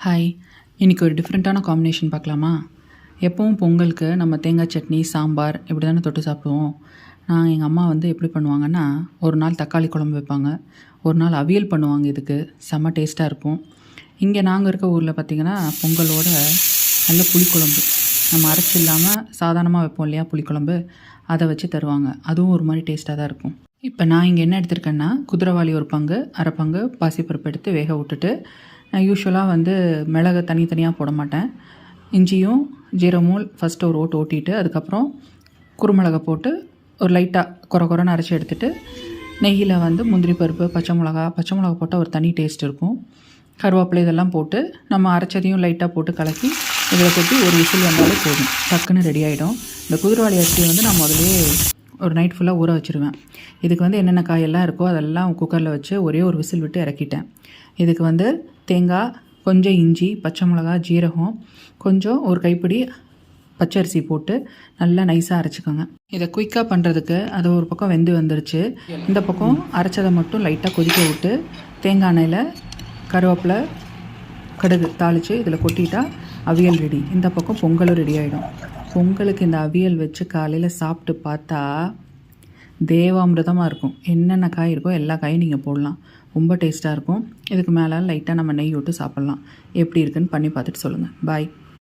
Hi, இன்றைக்கி ஒரு டிஃப்ரெண்ட்டான காம்பினேஷன் பார்க்கலாமா? எப்பவும் பொங்கலுக்கு நம்ம தேங்காய் சட்னி, சாம்பார் இப்படி தானே தொட்டு சாப்பிடுவோம். எங்கள் அம்மா எப்படி பண்ணுவாங்கன்னா, ஒரு நாள் தக்காளி குழம்பு வைப்பாங்க, ஒரு நாள் அவியல் பண்ணுவாங்க. இதுக்கு செம்ம டேஸ்ட்டாக இருக்கும். இங்கே நாங்கள் இருக்க ஊரில் பார்த்திங்கன்னா பொங்கலோட நல்ல புளிக்குழம்பு, நம்ம அரைச்சி இல்லாமல் சாதாரணமாக வைப்போம் இல்லையா புளிக்குழம்பு, அதை வச்சு தருவாங்க. அதுவும் ஒரு மாதிரி டேஸ்ட்டாக தான் இருக்கும். இப்போ நான் இங்கே என்ன எடுத்திருக்கேன்னா, குதிரைவாளி ஒரு பங்கு, அரை பங்கு பாசிப்பருப்பு எடுத்து வேக விட்டுட்டு, நான் யூஸ்வலாக மிளகை தனித்தனியாக போட மாட்டேன். இஞ்சியும் ஜீரகமும் ஃபஸ்ட்டு ஒரு ஓட்டு ஓட்டிட்டு, அதுக்கப்புறம் குறுமிளகை போட்டு ஒரு லைட்டாக குறைன்னு அரைச்சி எடுத்துகிட்டு, நெய்யில் முந்திரி பருப்பு, பச்சை மிளகா போட்டால் ஒரு தனி டேஸ்ட் இருக்கும். கருவேப்பிலை இதெல்லாம் போட்டு நம்ம அரைச்சதையும் லைட்டாக போட்டு கலக்கி இதில் கொட்டி ஒரு விசில் வந்தாலே போதும், டக்குன்னு ரெடி ஆகிடும். இந்த குதிரைவாளி அரிசியை நான் முதலே ஒரு நைட் ஃபுல்லாக ஊற வச்சுருவேன். இதுக்கு என்னென்ன காயெல்லாம் இருக்கோ அதெல்லாம் குக்கரில் வச்சு ஒரே ஒரு விசில் விட்டு இறக்கிட்டேன். இதுக்கு தேங்காய், கொஞ்சம் இஞ்சி, பச்சை மிளகா, ஜீரகம், கொஞ்சம் ஒரு கைப்பிடி பச்சரிசி போட்டு நல்லா நைஸாக அரைச்சிக்கோங்க. இதை குயிக்காக பண்ணுறதுக்கு அது ஒரு பக்கம் வெந்து வந்துருச்சு. இந்த பக்கம் அரைச்சதை மட்டும் லைட்டாக கொதிக்க விட்டு தேங்காய் எண்ணெயில் கருவேப்பிலை, கடுகு தாளித்து இதில் கொட்டிட்டா அவியல் ரெடி. இந்த பக்கம் பொங்கலும் ரெடி ஆகிடும். பொங்கலுக்கு இந்த அவியல் வச்சு காலையில் சாப்பிட்டு பார்த்தா தேவாமிர்தமாக இருக்கும். என்னென்ன காய் இருக்கோ எல்லா காயும் நீங்கள் போடலாம், ரொம்ப டேஸ்ட்டாக இருக்கும். இதுக்கு மேலே லைட்டாக நம்ம நெய் விட்டு சாப்பிட்லாம். எப்படி இருக்குன்னு பண்ணி பார்த்துட்டு சொல்லுங்கள். பாய்.